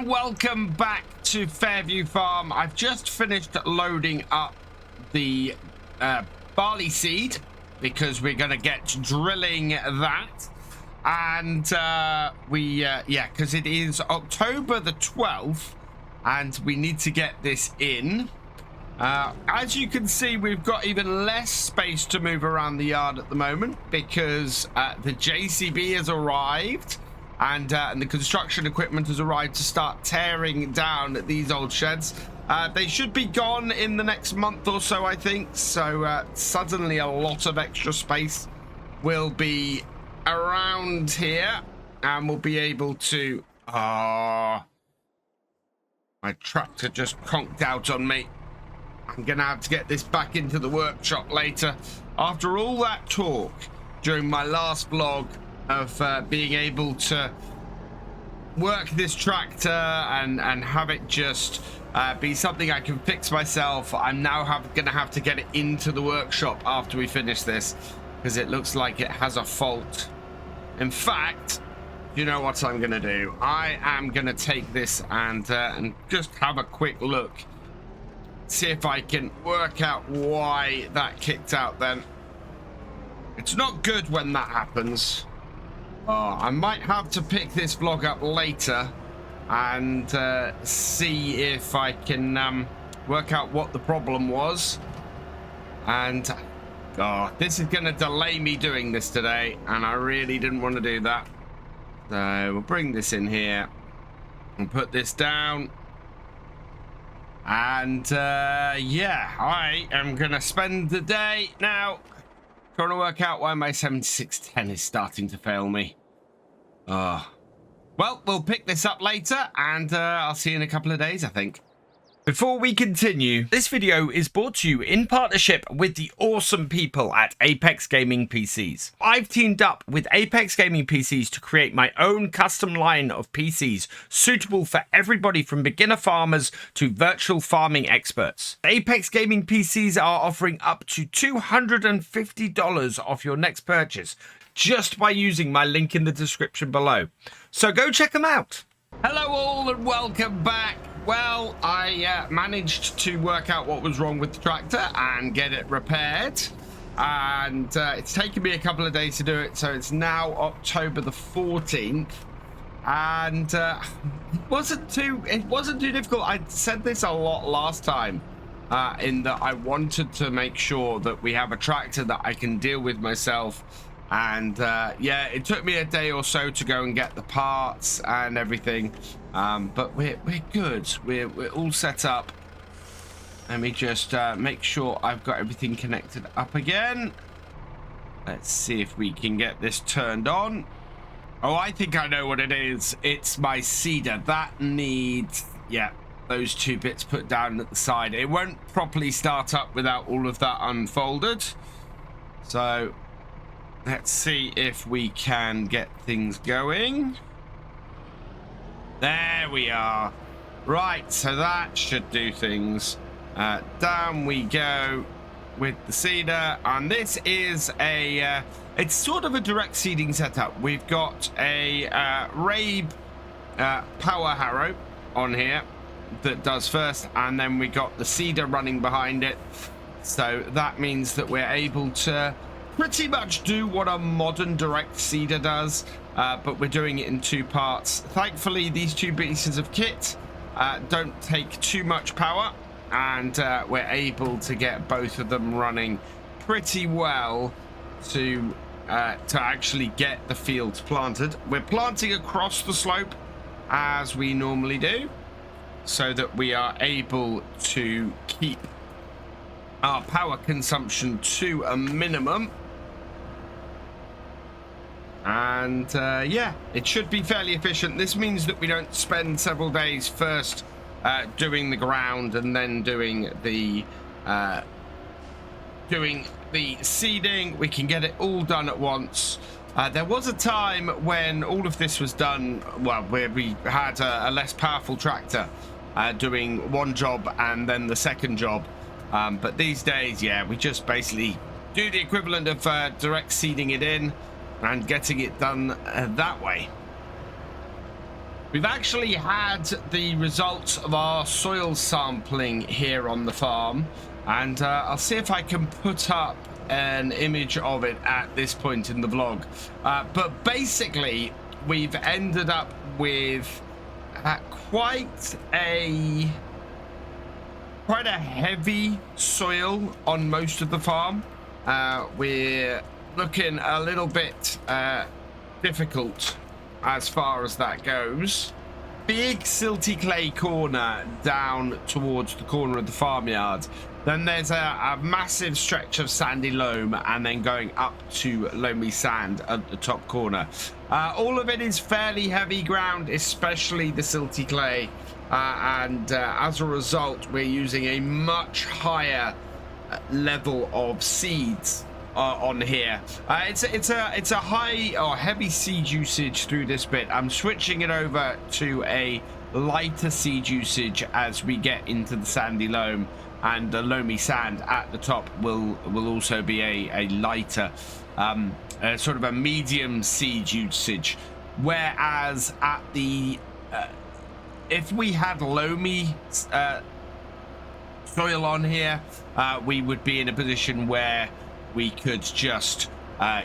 and welcome back to Fairview Farm. I've just finished loading up the barley seed because we're going to get drilling that. And because it is October the 12th and we need to get this in. As you can see, we've got even less space to move around the yard at the moment because the JCB has arrived. And the construction equipment has arrived to start tearing down these old sheds. They should be gone in the next month or so, I think. So suddenly a lot of extra space will be around here. And we'll be able to... my tractor just conked out on me. I'm going to have to get this back into the workshop later. After all that talk during my last vlog, of being able to work this tractor and have it just be something I can fix myself. I'm now going to have to get it into the workshop after we finish this because it looks like it has a fault. In fact, you know what I'm going to do? I am going to take this and just have a quick look, see if I can work out why that kicked out then. It's not good when that happens. I might have to pick this vlog up later and see if I can work out what the problem was. And this is going to delay me doing this today, and I really didn't want to do that. So we'll bring this in here and put this down. And yeah, I am going to spend the day now trying to work out why my 7610 is starting to fail me. Well, we'll pick this up later, and I'll see you in a couple of days, I think. Before we continue, this video is brought to you in partnership with the awesome people at Apex Gaming PCs. I've teamed up with Apex Gaming PCs to create my own custom line of PCs suitable for everybody from beginner farmers to virtual farming experts. Apex Gaming PCs are offering up to $250 off your next purchase just by using my link in the description below. So go check them out. Hello all and welcome back. Well, I managed to work out what was wrong with the tractor and get it repaired. And it's taken me a couple of days to do it. So it's now October the 14th. And it wasn't too difficult. I said this a lot last time in that I wanted to make sure that we have a tractor that I can deal with myself. And yeah, it took me a day or so to go and get the parts and everything. But we're good. We're all set up. Let me just make sure I've got everything connected up again. Let's see if we can get this turned on. Oh, I think I know what it is. It's my seeder. That needs, yeah, those two bits put down at the side. It won't properly start up without all of that unfolded. So let's see if we can get things going. There we are. Right, so that should do things. Down we go with the seeder. And this is a... it's sort of a direct seeding setup. We've got a Rabe power harrow on here that does first. And then we got the seeder running behind it. So that means that we're able to pretty much do what a modern direct seeder does, but we're doing it in two parts. Thankfully, these two pieces of kit don't take too much power, and we're able to get both of them running pretty well to actually get the fields planted. We're planting across the slope as we normally do, so that we are able to keep our power consumption to a minimum. And yeah, it should be fairly efficient. This means that we don't spend several days first doing the ground and then doing the seeding. We can get it all done at once. There was a time when all of this was done, well, where we had a less powerful tractor doing one job and then the second job. But these days, yeah, we just basically do the equivalent of direct seeding it in and getting it done that way. We've actually had the results of our soil sampling here on the farm, and I'll see if I can put up an image of it at this point in the vlog. But basically, we've ended up with quite a heavy soil on most of the farm. We're looking a little bit difficult as far as that goes. Big silty clay corner down towards the corner of the farmyard. Then there's a massive stretch of sandy loam, and then going up to loamy sand at the top corner. All of it is fairly heavy ground, especially the silty clay, and as a result, we're using a much higher level of seeds on here. It's a high or heavy seed usage through this bit. I'm switching it over to a lighter seed usage as we get into the sandy loam, and the loamy sand at the top will also be a lighter sort of a medium seed usage, whereas at the if we had loamy soil on here, we would be in a position where we could just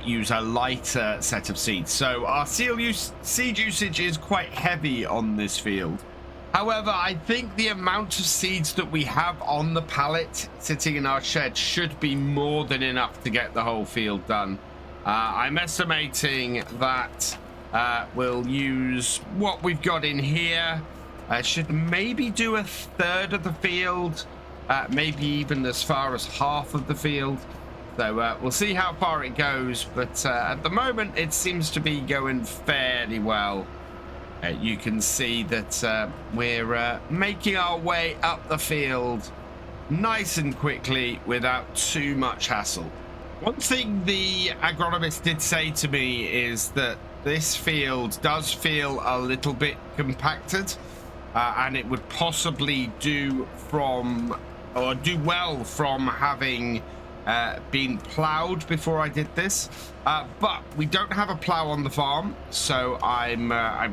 use a lighter set of seeds. So our seed usage is quite heavy on this field. However, I think the amount of seeds that we have on the pallet sitting in our shed should be more than enough to get the whole field done. I'm estimating that we'll use what we've got in here. Should maybe do a third of the field, maybe even as far as half of the field. So we'll see how far it goes, but at the moment it seems to be going fairly well. You can see that we're making our way up the field nice and quickly without too much hassle. One thing the agronomist did say to me is that this field does feel a little bit compacted, and it would possibly do well from having been plowed before I did this, but we don't have a plow on the farm, so I'm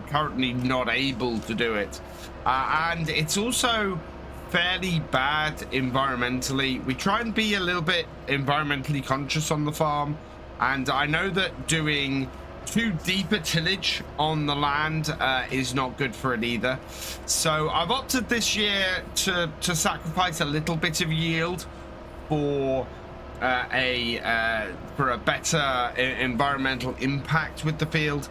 currently not able to do it, and it's also fairly bad environmentally. We try and be a little bit environmentally conscious on the farm, and I know that doing too deep a tillage on the land is not good for it either. So I've opted this year to sacrifice a little bit of yield for a better environmental impact with the field.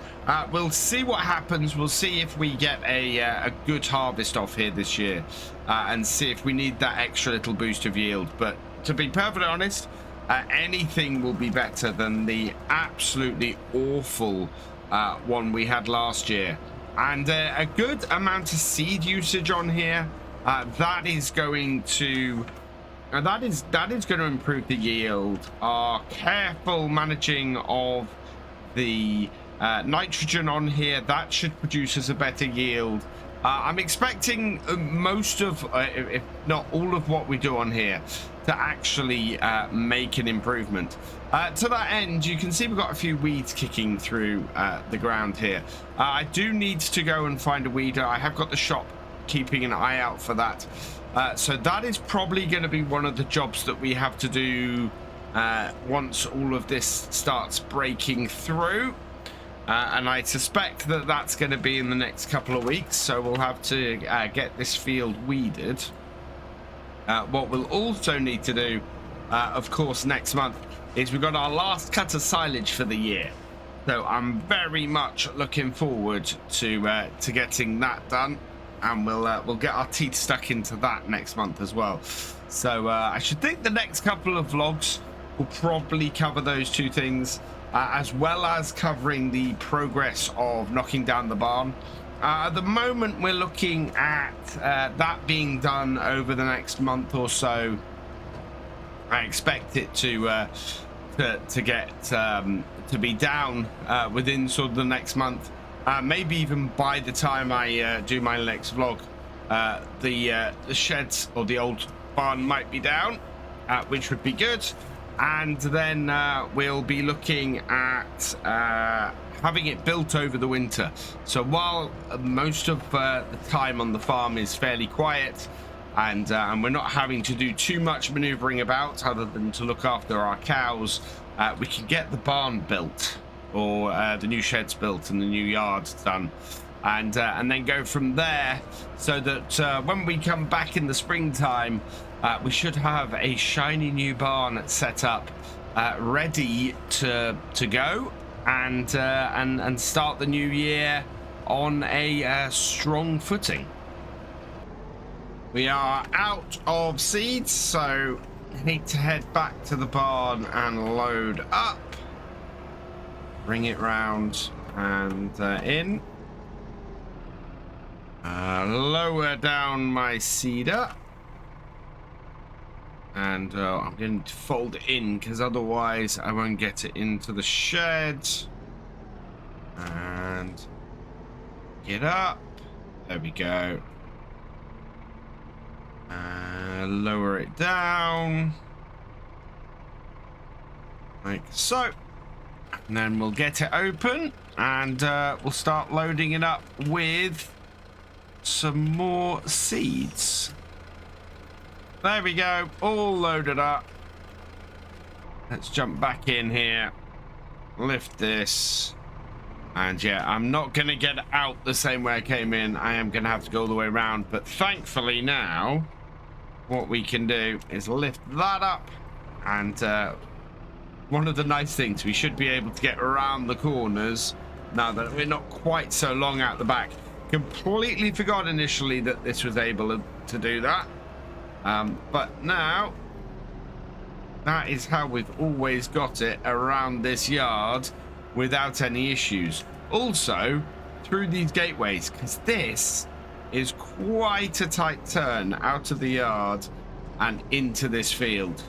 We'll see what happens. We'll see if we get a good harvest off here this year, and see if we need that extra little boost of yield. But to be perfectly honest, anything will be better than the absolutely awful one we had last year. And a good amount of seed usage on here. That is going to improve the yield. Our careful managing of the nitrogen on here, that should produce us a better yield. I'm expecting most of, if not all of what we do on here to actually make an improvement. To that end, you can see we've got a few weeds kicking through the ground here. I do need to go and find a weeder. I have got the shop keeping an eye out for that. So that is probably going to be one of the jobs that we have to do once all of this starts breaking through. And I suspect that that's going to be in the next couple of weeks. So we'll have to get this field weeded. What we'll also need to do, of course, next month is we've got our last cut of silage for the year. So I'm very much looking forward to getting that done. And we'll get our teeth stuck into that next month as well. So I should think the next couple of vlogs will probably cover those two things, as well as covering the progress of knocking down the barn. At the moment, we're looking at that being done over the next month or so. I expect it to get to be down within sort of the next month. Maybe even by the time I do my next vlog, the sheds or the old barn might be down, which would be good. And then we'll be looking at having it built over the winter. So while most of the time on the farm is fairly quiet, and we're not having to do too much maneuvering about other than to look after our cows, we can get the barn built, or the new sheds built and the new yards done, and then go from there, so that when we come back in the springtime, we should have a shiny new barn set up, ready to go, and start the new year on a strong footing. We are out of seeds, so I need to head back to the barn and load up. Bring it round and in. Lower down my seeder. And I'm going to fold it in, because otherwise I won't get it into the shed. And get up. There we go. Lower it down like so, and then we'll get it open, and we'll start loading it up with some more seeds. There we go, all loaded up. Let's jump back in here, lift this, and yeah, I'm not gonna get out the same way I came in. I am gonna have to go all the way around, but thankfully now what we can do is lift that up, and one of the nice things, we should be able to get around the corners now that we're not quite so long out the back. Completely forgot initially that this was able to do that, but now that is how we've always got it around this yard without any issues. Also through these gateways, because this is quite a tight turn out of the yard and into this field.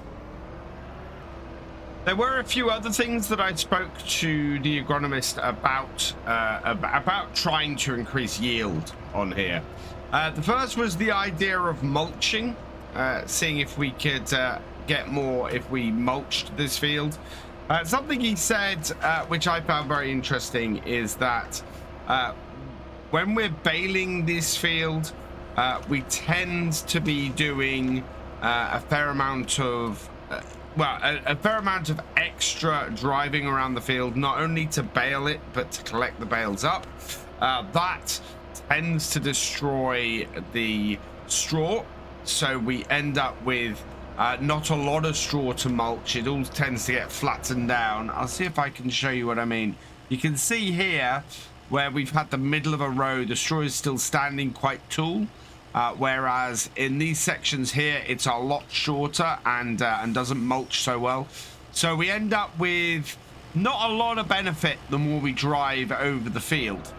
There were a few other things that I spoke to the agronomist about trying to increase yield on here. The first was the idea of mulching, seeing if we could get more if we mulched this field. Something he said, which I found very interesting, is that when we're baling this field, we tend to be doing a fair amount of a fair amount of extra driving around the field, not only to bale it but to collect the bales up. That tends to destroy the straw, so we end up with not a lot of straw to mulch. It all tends to get flattened down. I'll see if I can show you what I mean. You can see here where we've had the middle of a row, the straw is still standing quite tall, whereas in these sections here it's a lot shorter and doesn't mulch so well. So we end up with not a lot of benefit the more we drive over the field.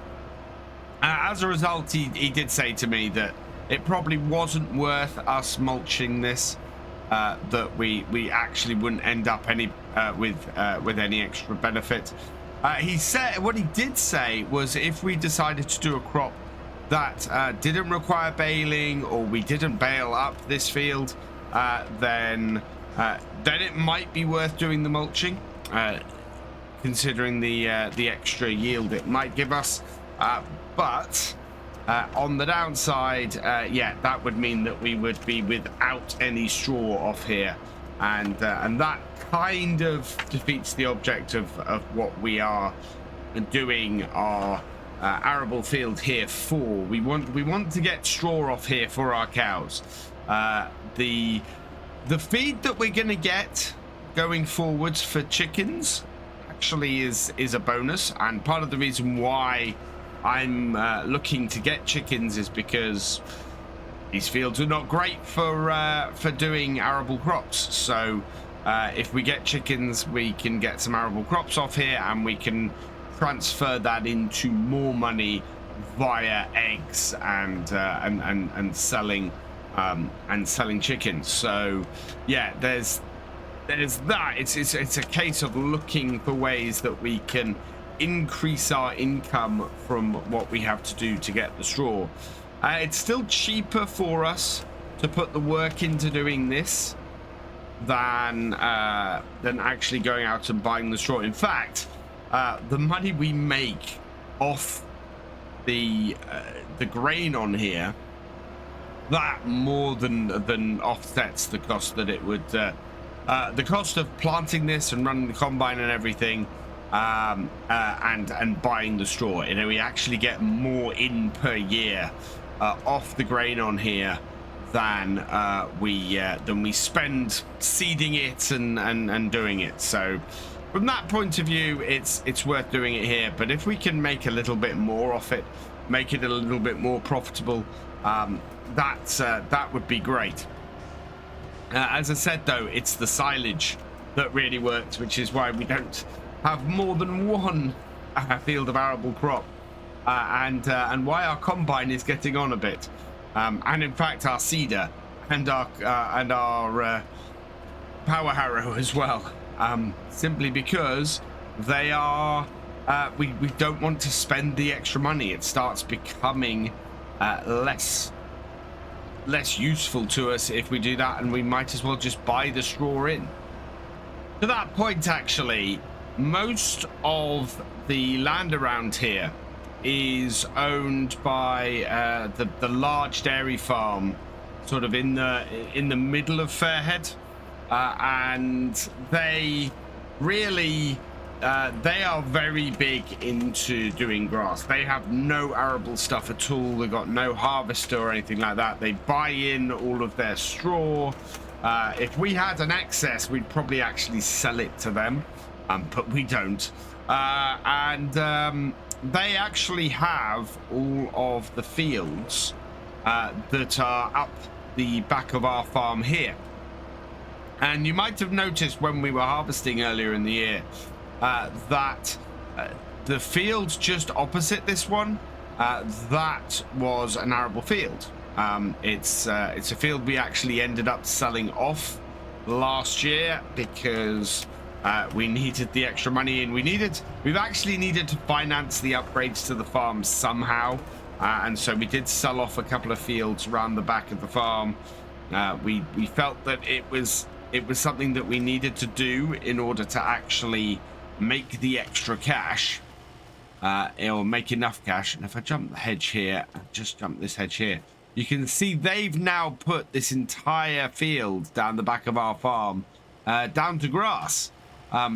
As a result, he did say to me that it probably wasn't worth us mulching this, that we actually wouldn't end up with any extra benefit. He said, what he did say was, if we decided to do a crop that didn't require baling, or we didn't bale up this field, then it might be worth doing the mulching, considering the extra yield it might give us. But on the downside, yeah, that would mean that we would be without any straw off here, and that kind of defeats the object of what we are doing our arable field here for. We want to get straw off here for our cows. The feed that we're going to get going forwards for chickens actually is a bonus, and part of the reason why I'm looking to get chickens is because these fields are not great for doing arable crops. So if we get chickens, we can get some arable crops off here, and we can transfer that into more money via eggs and selling chickens. So yeah, there's that. It's a case of looking for ways that we can increase our income from what we have to do to get the straw. It's still cheaper for us to put the work into doing this than actually going out and buying the straw. In fact, the money we make off the grain on here, that more than offsets the cost that it would the cost of planting this and running the combine and everything, and buying the straw. You know, we actually get more in per year off the grain on here than we spend seeding it and doing it. So from that point of view, it's worth doing it here. But if we can make a little bit more off it, make it a little bit more profitable, that would be great. As I said, though, it's the silage that really works, which is why we don't have more than one field of arable crop, and why our combine is getting on a bit, and in fact our seeder and our power harrow as well, simply because they are we don't want to spend the extra money. It starts becoming less useful to us if we do that, and we might as well just buy the straw in. To that point, actually, most of the land around here is owned by the large dairy farm, sort of in the middle of Fairhead, and they really they are very big into doing grass. They have no arable stuff at all. They've got no harvester or anything like that. They buy in all of their straw. If we had an excess, we'd probably actually sell it to them, but we don't. They actually have all of the fields that are up the back of our farm here. And you might have noticed when we were harvesting earlier in the year that the field just opposite this one, that was an arable field. It's a field we actually ended up selling off last year because we needed the extra money, and we've actually needed to finance the upgrades to the farm somehow, and so we did sell off a couple of fields around the back of the farm. We felt that it was something that we needed to do in order to actually make the extra cash, or make enough cash. And if I jump the hedge here, just jump this hedge here, you can see they've now put this entire field down the back of our farm down to grass,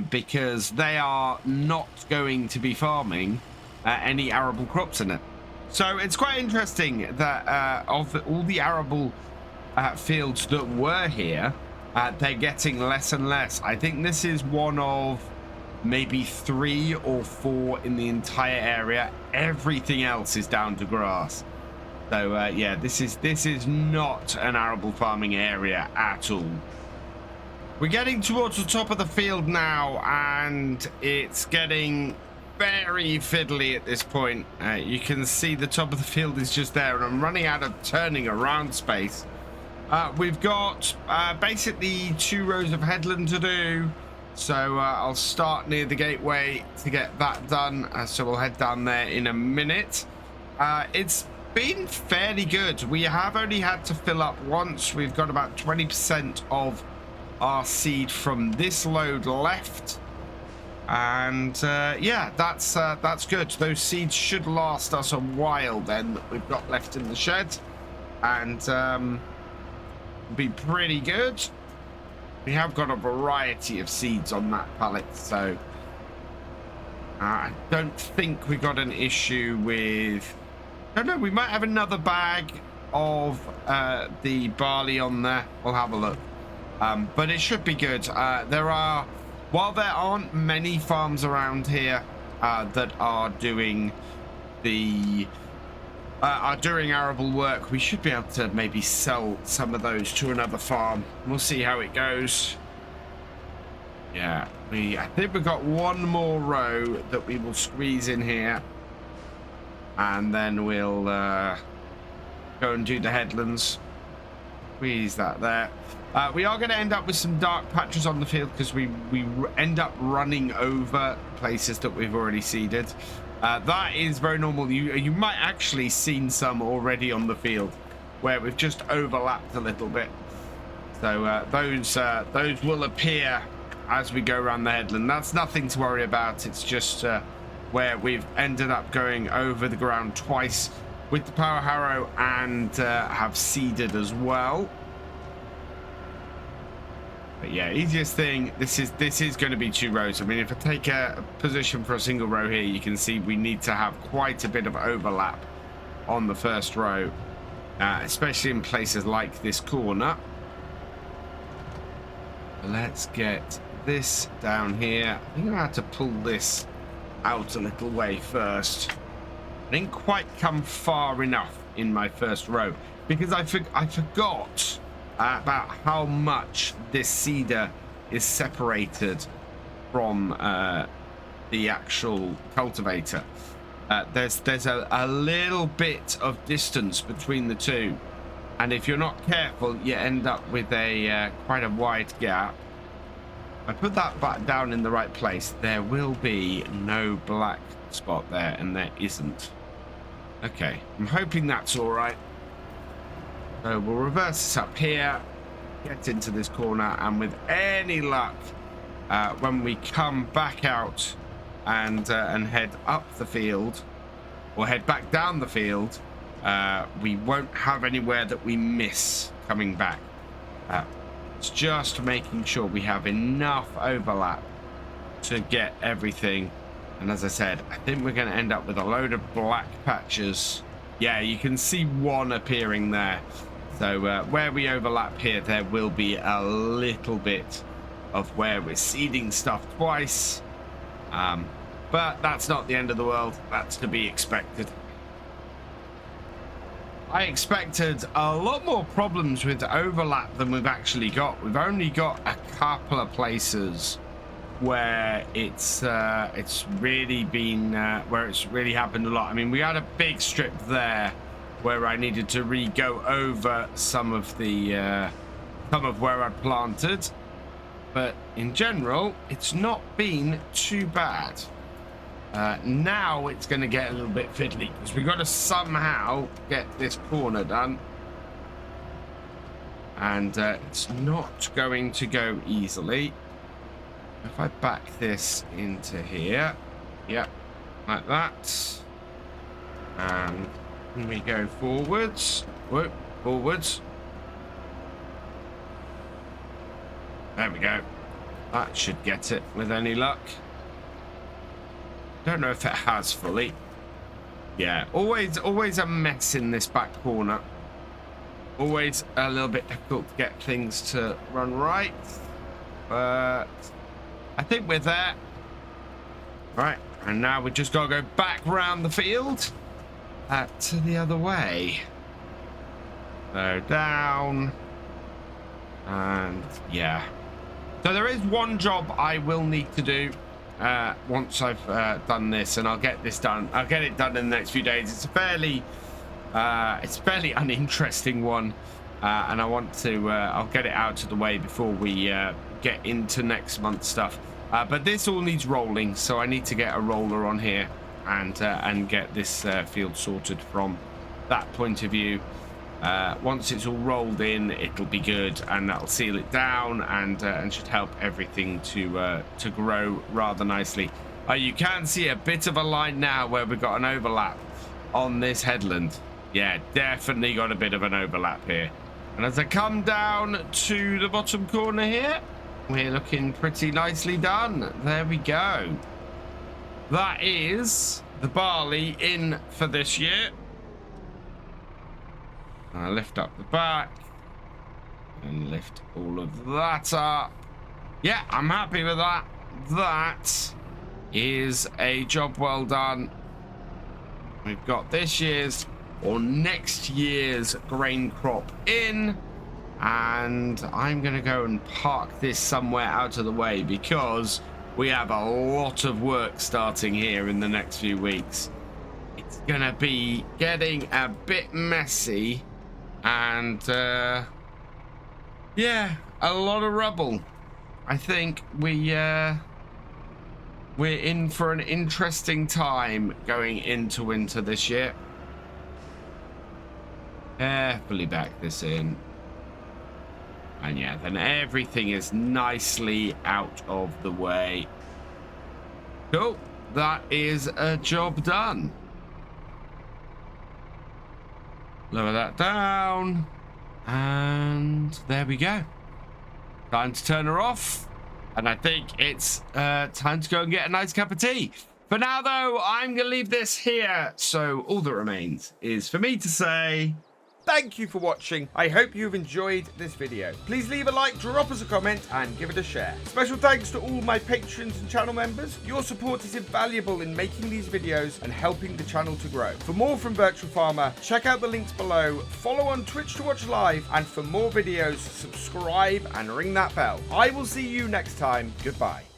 because they are not going to be farming any arable crops in it. So it's quite interesting that of all the arable fields that were here, they're getting less and less. I think this is one of maybe 3 or 4 in the entire area. Everything else is down to grass. So yeah, this is not an arable farming area at all. We're getting towards the top of the field now, and it's getting very fiddly at this point. You can see the top of the field is just there, and I'm running out of turning around space. We've got basically 2 rows of headland to do, so I'll start near the gateway to get that done, so we'll head down there in a minute. It's been fairly good. We have only had to fill up once. We've got about 20% of our seed from this load left, and yeah, that's good. Those seeds should last us a while then that we've got left in the shed, and be pretty good. We have got a variety of seeds on that pallet, so I don't think we got an issue with, I don't know, we might have another bag of the barley on there. We'll have a look, but it should be good. While there aren't many farms around here that are doing arable work, we should be able to maybe sell some of those to another farm. We'll see how it goes. Yeah, I think we've got one more row that we will squeeze in here, and then we'll go and do the headlands. Squeeze that there. We are going to end up with some dark patches on the field because we end up running over places that we've already seeded. That is very normal. You might actually seen some already on the field where we've just overlapped a little bit. So those will appear as we go around the headland. That's nothing to worry about. It's just where we've ended up going over the ground twice with the power harrow and have seeded as well. But yeah, easiest thing, this is going to be 2 rows. I mean, if I take a position for a single row here, you can see we need to have quite a bit of overlap on the first row, especially in places like this corner. Let's get this down here. I think I'm going to have to pull this out a little way first. I didn't quite come far enough in my first row because I forgot about how much this seeder is separated from the actual cultivator. There's a little bit of distance between the two, and if you're not careful, you end up with a quite a wide gap. I put that back down in the right place. There will be no black spot there, and there isn't. Okay, I'm hoping that's all right. So we'll reverse this up here, get into this corner, and with any luck, when we come back out and head up the field, or head back down the field, we won't have anywhere that we miss coming back. It's just making sure we have enough overlap to get everything. And as I said, I think we're going to end up with a load of black patches. Yeah, you can see one appearing there. So where we overlap here, there will be a little bit of where we're seeding stuff twice. But that's not the end of the world. That's to be expected. I expected a lot more problems with overlap than we've actually got. We've only got a couple of places where it's really been where it's really happened a lot. I mean, we had a big strip there where I needed to go over some of where I planted, but in general, it's not been too bad. Now it's going to get a little bit fiddly because we've got to somehow get this corner done, and it's not going to go easily. If I back this into here, yep, like that, and we go forwards, whoop, forwards. There we go. That should get it with any luck. Don't know if it has fully. Yeah, always a mess in this back corner. Always a little bit difficult to get things to run right. But I think we're there. All right, and now we just got to go back round the field to the other way. So down. And yeah. So there is one job I will need to do once I've done this, and I'll get this done. I'll get it done in the next few days. It's a fairly uninteresting one, and I want to I'll get it out of the way before we get into next month's stuff. But this all needs rolling, so I need to get a roller on here and get this field sorted from that point of view. Once it's all rolled in, it'll be good, and that'll seal it down and should help everything to grow rather nicely. You can see a bit of a line now where we've got an overlap on this headland. Yeah, definitely got a bit of an overlap here. And as I come down to the bottom corner here, we're looking pretty nicely done. There we go. That is the barley in for this year. I lift up the back and lift all of that up. Yeah, I'm happy with that. That is a job well done. We've got this year's or next year's grain crop in, and I'm gonna go and park this somewhere out of the way because we have a lot of work starting here in the next few weeks. It's gonna be getting a bit messy. And yeah, a lot of rubble. I think we're in for an interesting time going into winter this year. Carefully back this in. And yeah, then everything is nicely out of the way. Cool. That is a job done. Lower that down. And there we go. Time to turn her off. And I think it's time to go and get a nice cup of tea. For now, though, I'm going to leave this here. So all that remains is for me to say... Thank you for watching. I hope you've enjoyed this video. Please leave a like, drop us a comment, and give it a share. Special thanks to all my patrons and channel members. Your support is invaluable in making these videos and helping the channel to grow. For more from Virtual Farmer, check out the links below, follow on Twitch to watch live, and for more videos, subscribe and ring that bell. I will see you next time. Goodbye.